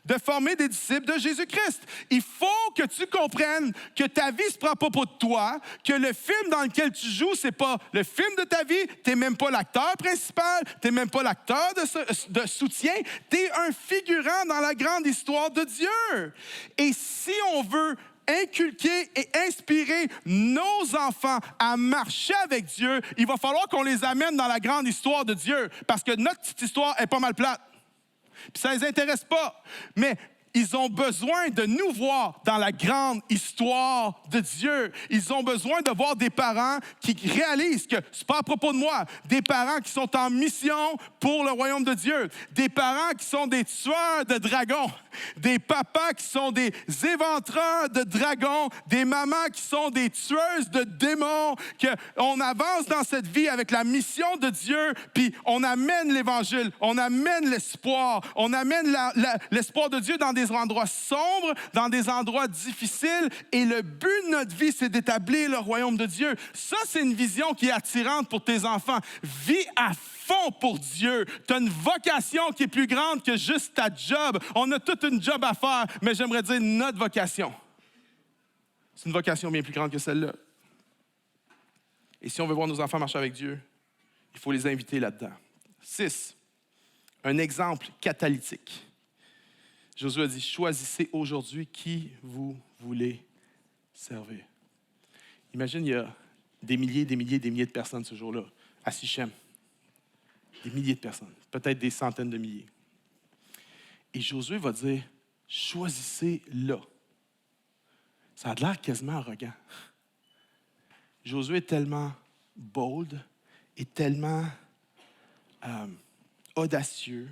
de former des disciples de Jésus-Christ. Il faut que tu comprennes que ta vie ne se prend pas pour toi, que le film dans lequel tu joues, ce n'est pas le film de ta vie, tu n'es même pas l'acteur principal, tu n'es même pas l'acteur de soutien, tu es un figurant dans la grande histoire de Dieu. Et si on veut inculquer et inspirer nos enfants à marcher avec Dieu, il va falloir qu'on les amène dans la grande histoire de Dieu, parce que notre petite histoire est pas mal plate. Puis ça ne les intéresse pas. Mais ils ont besoin de nous voir dans la grande histoire de Dieu. Ils ont besoin de voir des parents qui réalisent que ce n'est pas à propos de moi. Des parents qui sont en mission pour le royaume de Dieu. Des parents qui sont des tueurs de dragons. Des papas qui sont des éventreurs de dragons. Des mamans qui sont des tueuses de démons. On avance dans cette vie avec la mission de Dieu, puis on amène l'Évangile, on amène l'espoir, on amène l'espoir de Dieu dans des endroits sombres, dans des endroits difficiles, et le but de notre vie, c'est d'établir le royaume de Dieu. Ça, c'est une vision qui est attirante pour tes enfants. Vis à fond pour Dieu. Tu as une vocation qui est plus grande que juste ta job. On a toute une job à faire, mais j'aimerais dire notre vocation. C'est une vocation bien plus grande que celle-là. Et si on veut voir nos enfants marcher avec Dieu, il faut les inviter là-dedans. 6. Un exemple catalytique. Josué a dit, choisissez aujourd'hui qui vous voulez servir. Imagine, il y a des milliers de personnes ce jour-là, à Sichem. Des milliers de personnes, peut-être des centaines de milliers. Et Josué va dire, choisissez là. Ça a l'air quasiment arrogant. Josué est tellement bold et tellement audacieux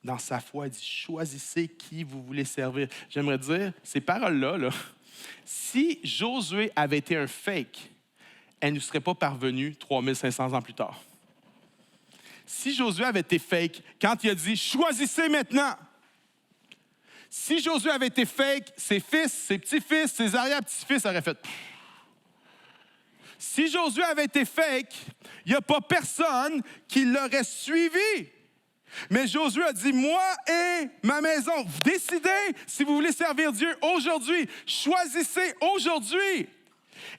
dans sa foi. Il dit, choisissez qui vous voulez servir. J'aimerais dire, ces paroles-là, si Josué avait été un fake, elle ne serait pas parvenue 3500 ans plus tard. Si Josué avait été fake, quand il a dit, choisissez maintenant. Si Josué avait été fake, ses fils, ses petits-fils, ses arrière-petits-fils auraient fait... Si Josué avait été fake, il n'y a pas personne qui l'aurait suivi. Mais Josué a dit, moi et ma maison, vous décidez si vous voulez servir Dieu aujourd'hui. Choisissez aujourd'hui.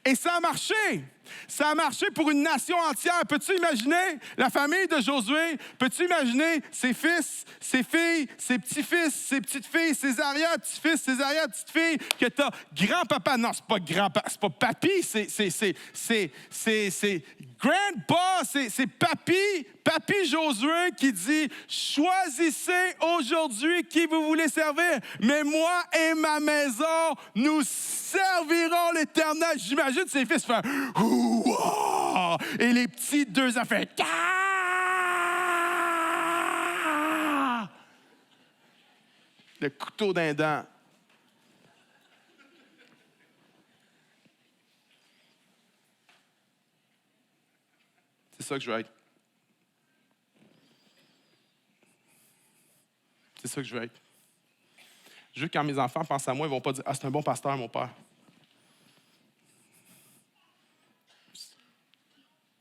Et ça a marché. Ça a marché pour une nation entière. Peux-tu imaginer la famille de Josué? Peux-tu imaginer ses fils, ses filles, ses petits-fils, ses petites-filles, ses arrière-petits-fils, ses arrière-petites-filles, que t'as grand-papa. Non, c'est pas grand-papa, c'est pas papy, c'est grandpa, c'est papy Josué qui dit, choisissez aujourd'hui qui vous voulez servir. Mais moi et ma maison, nous servirons l'Éternel. J'imagine ses fils faire ouah! Et les petits deux enfants fait ah! Le couteau d'un dent. C'est ça que je veux être. C'est ça que je veux être. Je veux que quand mes enfants pensent à moi, ils ne vont pas dire « Ah, c'est un bon pasteur, mon père. »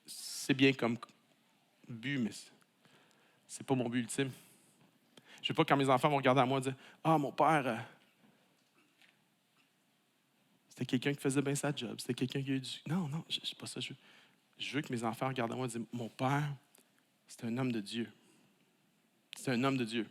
C'est bien comme but, mais c'est pas mon but ultime. Je veux pas que quand mes enfants vont regarder à moi et dire « Ah, mon père, c'était quelqu'un qui faisait bien sa job. C'était quelqu'un qui a eu du... » Non, c'est pas ça. Je veux que mes enfants regardent à moi et disent « Mon père, c'est un homme de Dieu. C'est un homme de Dieu.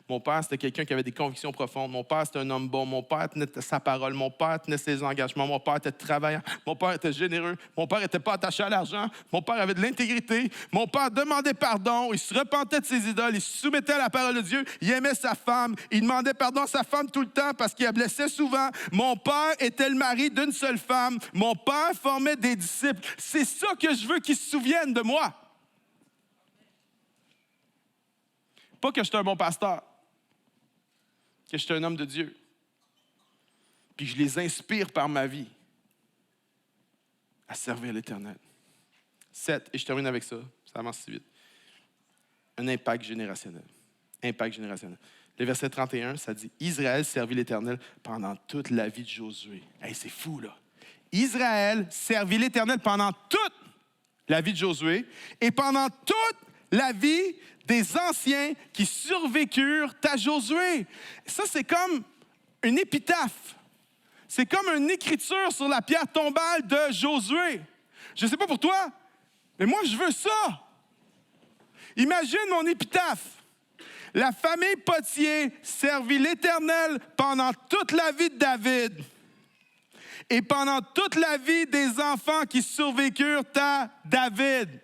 Mon père, c'était quelqu'un qui avait des convictions profondes. Mon père, c'était un homme bon. Mon père tenait sa parole. Mon père tenait ses engagements. Mon père était travaillant. Mon père était généreux. Mon père n'était pas attaché à l'argent. Mon père avait de l'intégrité. Mon père demandait pardon. Il se repentait de ses idoles. Il se soumettait à la parole de Dieu. Il aimait sa femme. Il demandait pardon à sa femme tout le temps parce qu'il la blessait souvent. Mon père était le mari d'une seule femme. Mon père formait des disciples. C'est ça que je veux qu'ils se souviennent de moi. Pas que je suis un bon pasteur, que je suis un homme de Dieu. Puis je les inspire par ma vie à servir l'Éternel. 7, et je termine avec ça, ça avance si vite. Un impact générationnel. Impact générationnel. Le verset 31, ça dit « Israël servit l'Éternel pendant toute la vie de Josué. » Hey, c'est fou, là. Israël servit l'Éternel pendant toute la vie de Josué et pendant toute la vie des anciens qui survécurent à Josué. Ça, c'est comme une épitaphe. C'est comme une écriture sur la pierre tombale de Josué. Je ne sais pas pour toi, mais moi, je veux ça. Imagine mon épitaphe. La famille Potier servit l'Éternel pendant toute la vie de David et pendant toute la vie des enfants qui survécurent à David.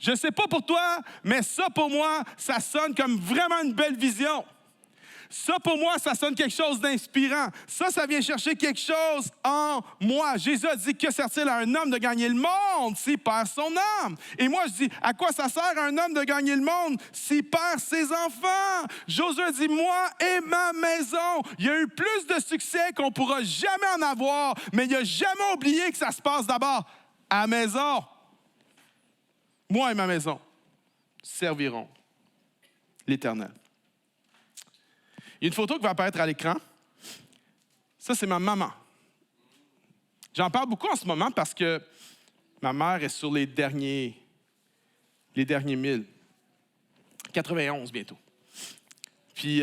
Je ne sais pas pour toi, mais ça, pour moi, ça sonne comme vraiment une belle vision. Ça, pour moi, ça sonne quelque chose d'inspirant. Ça vient chercher quelque chose en moi. Jésus a dit, que sert-il à un homme de gagner le monde s'il perd son âme? Et moi, je dis, à quoi ça sert à un homme de gagner le monde s'il perd ses enfants? Josué a dit, moi et ma maison. Il y a eu plus de succès qu'on ne pourra jamais en avoir, mais il n'a jamais oublié que ça se passe d'abord à la maison. Moi et ma maison serviront l'Éternel. Il y a une photo qui va apparaître à l'écran. Ça, c'est ma maman. J'en parle beaucoup en ce moment parce que ma mère est sur les derniers 1000. 91 bientôt. Puis,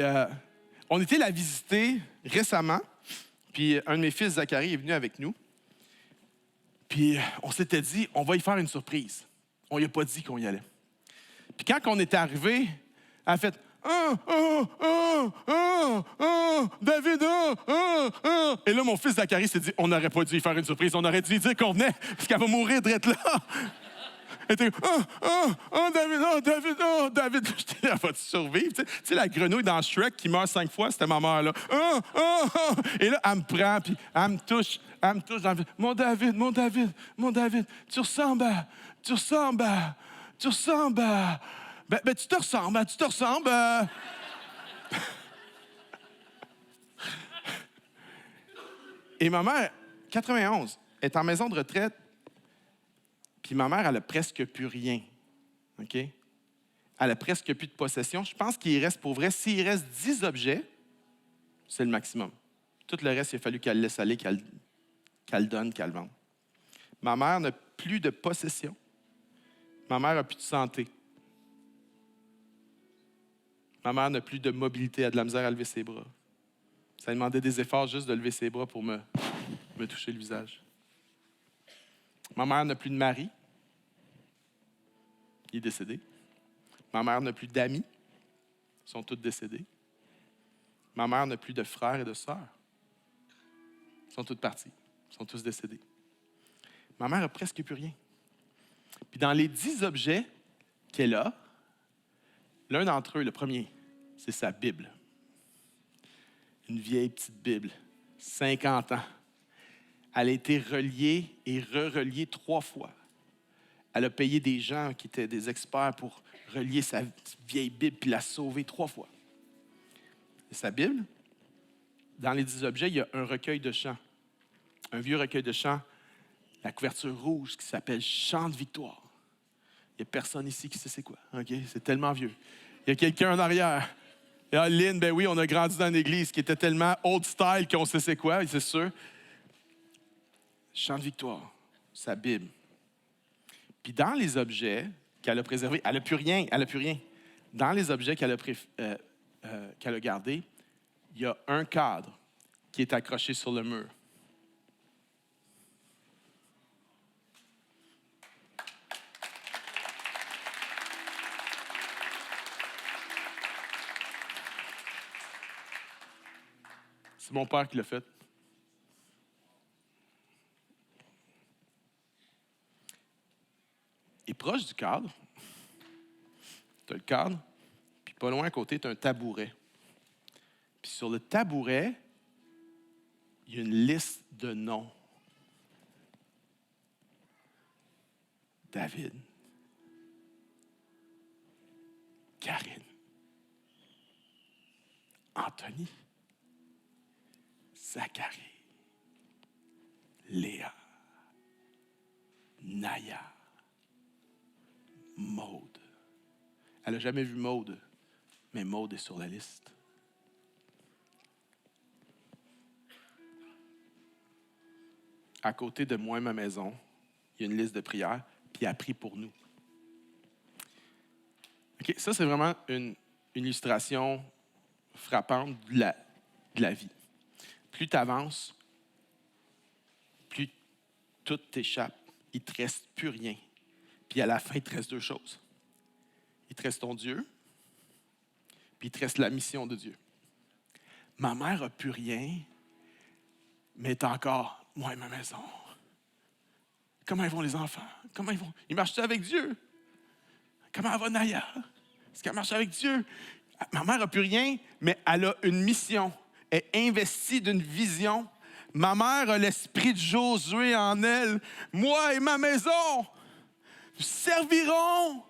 on était la visiter récemment. Puis, un de mes fils, Zachary, est venu avec nous. Puis, on s'était dit, on va y faire une surprise. On lui a pas dit qu'on y allait. Puis quand on était arrivé, elle a fait David, Et là, mon fils Zachary s'est dit, on n'aurait pas dû y faire une surprise, on aurait dû lui dire qu'on venait, parce qu'elle va mourir d'être là. Elle était David, elle va-tu survivre? Tu sais, la grenouille dans Shrek qui meurt 5 fois, c'était ma mère, là. Et là, elle me prend, puis elle me touche dans le... Mon David, tu ressembles à... Ben, tu te ressembles. Et ma mère, 91, est en maison de retraite, puis ma mère, elle a presque plus rien, OK? Elle a presque plus de possession. Je pense qu'il reste, pour vrai, s'il reste 10 objets, c'est le maximum. Tout le reste, il a fallu qu'elle laisse aller, qu'elle donne, qu'elle vende. Ma mère n'a plus de possession. Ma mère n'a plus de santé. Ma mère n'a plus de mobilité, elle a de la misère à lever ses bras. Ça lui demandait des efforts juste de lever ses bras pour me toucher le visage. Ma mère n'a plus de mari. Il est décédé. Ma mère n'a plus d'amis. Ils sont tous décédés. Ma mère n'a plus de frères et de sœurs. Ils sont tous partis. Ils sont tous décédés. Ma mère n'a presque plus rien. Puis dans les 10 objets qu'elle a, l'un d'entre eux, le premier, c'est sa Bible. Une vieille petite Bible, 50 ans. Elle a été reliée et re-reliée 3 fois. Elle a payé des gens qui étaient des experts pour relier sa vieille Bible puis la sauver 3 fois. Et sa Bible, dans les 10 objets, il y a un recueil de chants. Un vieux recueil de chants, la couverture rouge qui s'appelle Chant de victoire. Il n'y a personne ici qui sait c'est quoi. Okay? C'est tellement vieux. Il y a quelqu'un en arrière. Et là, Lynn, ben oui, on a grandi dans une église qui était tellement old style qu'on sait c'est quoi, c'est sûr. Chant de victoire, sa Bible. Puis dans les objets qu'elle a préservés, elle n'a plus rien. Dans les objets qu'elle a gardés, il y a un cadre qui est accroché sur le mur. C'est mon père qui l'a fait. Et proche du cadre, tu as le cadre, puis pas loin à côté, tu as un tabouret. Puis sur le tabouret, il y a une liste de noms. David, Karine, Anthony, Zacharie, Léa, Naya, Maude. Elle n'a jamais vu Maude, mais Maude est sur la liste. À côté de moi et ma maison, il y a une liste de prières, puis elle a pris pour nous. Okay, ça, c'est vraiment une illustration frappante de la vie. Plus tu avances, plus tout t'échappe. Il ne te reste plus rien. Puis à la fin, il te reste 2 choses. Il te reste ton Dieu, puis il te reste la mission de Dieu. Ma mère n'a plus rien, mais t'as encore moi et ma maison. Comment ils vont les enfants? Comment ils vont? Ils marchent avec Dieu? Comment va Naya? Est-ce qu'elle marche avec Dieu? Ma mère n'a plus rien, mais elle a une mission. Elle est investie d'une vision. Ma mère a l'esprit de Josué en elle. Moi et ma maison, nous servirons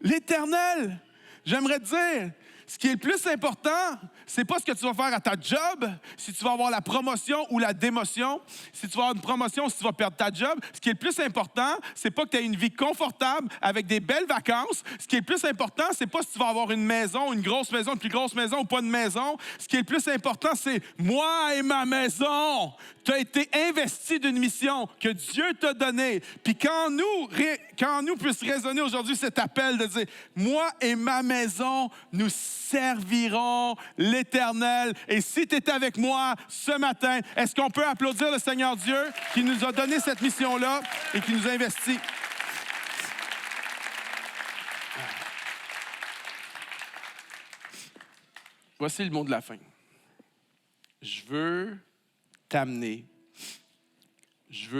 l'Éternel. J'aimerais te dire, ce qui est le plus important, c'est pas ce que tu vas faire à ta job, si tu vas avoir la promotion ou la démotion, si tu vas avoir une promotion ou si tu vas perdre ta job. Ce qui est le plus important, c'est pas que tu aies une vie confortable avec des belles vacances. Ce qui est le plus important, c'est pas si tu vas avoir une maison, une grosse maison, une plus grosse maison ou pas de maison. Ce qui est le plus important, c'est moi et ma maison. Tu as été investi d'une mission que Dieu t'a donnée. Puis quand nous puisse résonner aujourd'hui cet appel de dire, moi et ma maison, nous servirons l'Éternel. Et si tu es avec moi ce matin, est-ce qu'on peut applaudir le Seigneur Dieu qui nous a donné cette mission-là et qui nous a investi? Voici le mot de la fin. Je veux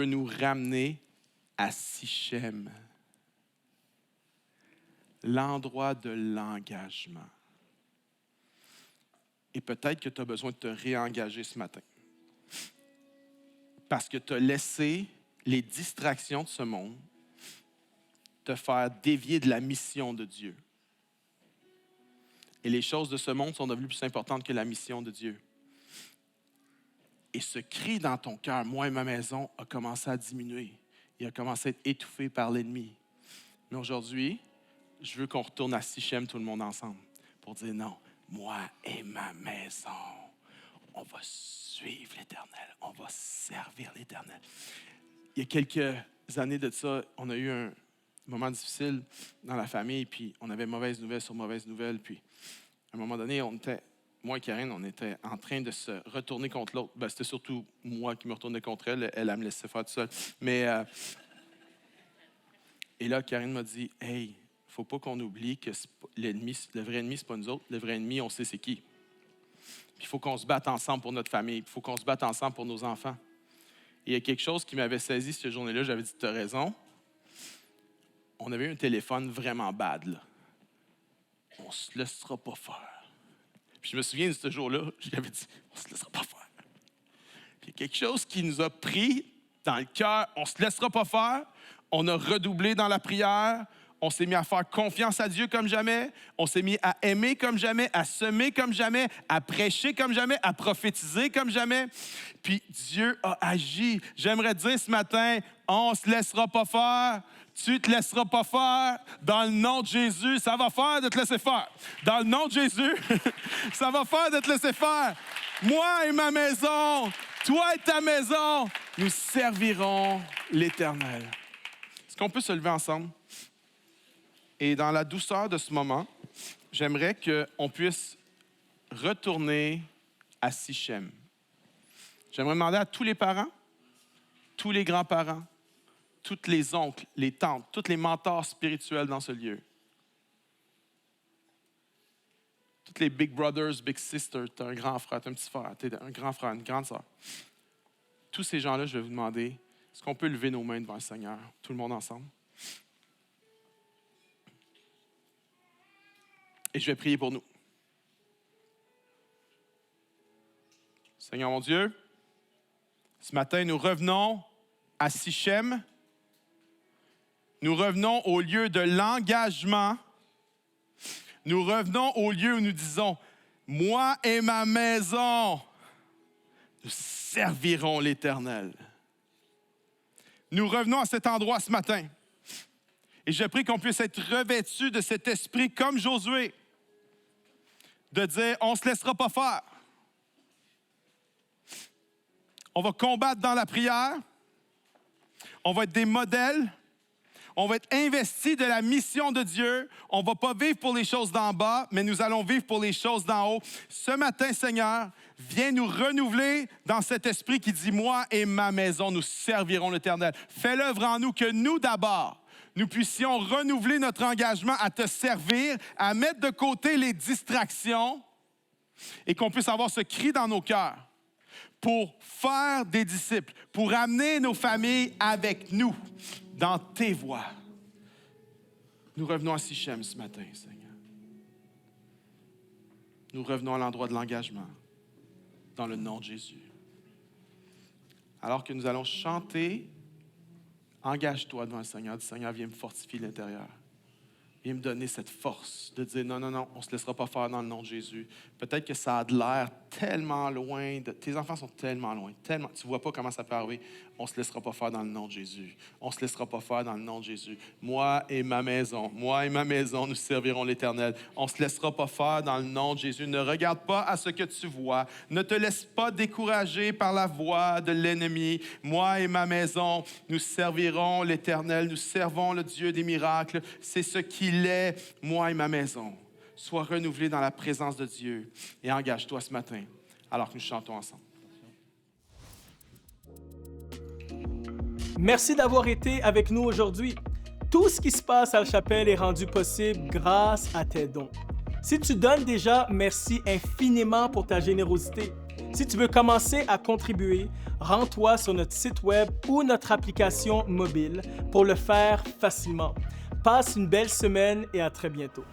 nous ramener à Sichem, l'endroit de l'engagement. Et peut-être que tu as besoin de te réengager ce matin. Parce que tu as laissé les distractions de ce monde te faire dévier de la mission de Dieu. Et les choses de ce monde sont devenues plus importantes que la mission de Dieu. Et ce cri dans ton cœur, moi et ma maison, a commencé à diminuer. Il a commencé à être étouffé par l'ennemi. Mais aujourd'hui, je veux qu'on retourne à Sichem tout le monde ensemble pour dire non, moi et ma maison, on va suivre l'Éternel, on va servir l'Éternel. Il y a quelques années de ça, on a eu un moment difficile dans la famille, puis on avait mauvaise nouvelle sur mauvaise nouvelle, puis À un moment donné, moi et Karine, on était en train de se retourner contre l'autre. Ben, c'était surtout moi qui me retournais contre elle. Elle me laissait faire tout seul. Et là, Karine m'a dit, « Hey, il ne faut pas qu'on oublie que le vrai ennemi, ce n'est pas nous autres. Le vrai ennemi, on sait c'est qui. Puis il faut qu'on se batte ensemble pour notre famille. Il faut qu'on se batte ensemble pour nos enfants. » Et il y a quelque chose qui m'avait saisi cette journée-là. J'avais dit, « Tu as raison. » On avait eu un téléphone vraiment bad, là. On ne se laissera pas faire. Puis je me souviens de ce jour-là, je lui avais dit, on ne se laissera pas faire. Puis il y a quelque chose qui nous a pris dans le cœur, on ne se laissera pas faire. On a redoublé dans la prière. On s'est mis à faire confiance à Dieu comme jamais. On s'est mis à aimer comme jamais, à semer comme jamais, à prêcher comme jamais, à prophétiser comme jamais. Puis Dieu a agi. J'aimerais dire ce matin, on ne se laissera pas faire. Tu ne te laisseras pas faire. Dans le nom de Jésus, ça va faire de te laisser faire. Dans le nom de Jésus, ça va faire de te laisser faire. Moi et ma maison, toi et ta maison, nous servirons l'Éternel. Est-ce qu'on peut se lever ensemble? Et dans la douceur de ce moment, j'aimerais qu'on puisse retourner à Sichem. J'aimerais demander à tous les parents, tous les grands-parents, tous les oncles, les tantes, tous les mentors spirituels dans ce lieu. Tous les big brothers, big sisters, tu as un grand frère, tu as un petit frère, tu as un grand frère, une grande sœur. Tous ces gens-là, je vais vous demander, est-ce qu'on peut lever nos mains devant le Seigneur, tout le monde ensemble? Et je vais prier pour nous. Seigneur mon Dieu, ce matin, nous revenons à Sichem. Nous revenons au lieu de l'engagement. Nous revenons au lieu où nous disons, moi et ma maison, nous servirons l'Éternel. Nous revenons à cet endroit ce matin. Et je prie qu'on puisse être revêtus de cet esprit comme Josué, de dire, on ne se laissera pas faire. On va combattre dans la prière. On va être des modèles. On va être investis de la mission de Dieu. On ne va pas vivre pour les choses d'en bas, mais nous allons vivre pour les choses d'en haut. Ce matin, Seigneur, viens nous renouveler dans cet esprit qui dit, moi et ma maison, nous servirons l'Éternel. Fais l'œuvre en nous que nous d'abord, nous puissions renouveler notre engagement à te servir, à mettre de côté les distractions et qu'on puisse avoir ce cri dans nos cœurs pour faire des disciples, pour amener nos familles avec nous dans tes voies. Nous revenons à Sichem ce matin, Seigneur. Nous revenons à l'endroit de l'engagement, dans le nom de Jésus. Alors que nous allons chanter, engage-toi devant le Seigneur. Dis, Seigneur, viens me fortifier l'intérieur. Viens me donner cette force de dire, non, on ne se laissera pas faire dans le nom de Jésus. Peut-être que ça a de l'air tellement loin, tes enfants sont tellement loin, tellement, tu ne vois pas comment ça peut arriver. On ne se laissera pas faire dans le nom de Jésus. On ne se laissera pas faire dans le nom de Jésus. Moi et ma maison, nous servirons l'Éternel. On ne se laissera pas faire dans le nom de Jésus. Ne regarde pas à ce que tu vois. Ne te laisse pas décourager par la voix de l'ennemi. Moi et ma maison, nous servirons l'Éternel. Nous servons le Dieu des miracles. C'est ce qu'il est, moi et ma maison. Sois renouvelé dans la présence de Dieu et engage-toi ce matin alors que nous chantons ensemble. Merci d'avoir été avec nous aujourd'hui. Tout ce qui se passe à la chapelle est rendu possible grâce à tes dons. Si tu donnes déjà, merci infiniment pour ta générosité. Si tu veux commencer à contribuer, rends-toi sur notre site web ou notre application mobile pour le faire facilement. Passe une belle semaine et à très bientôt.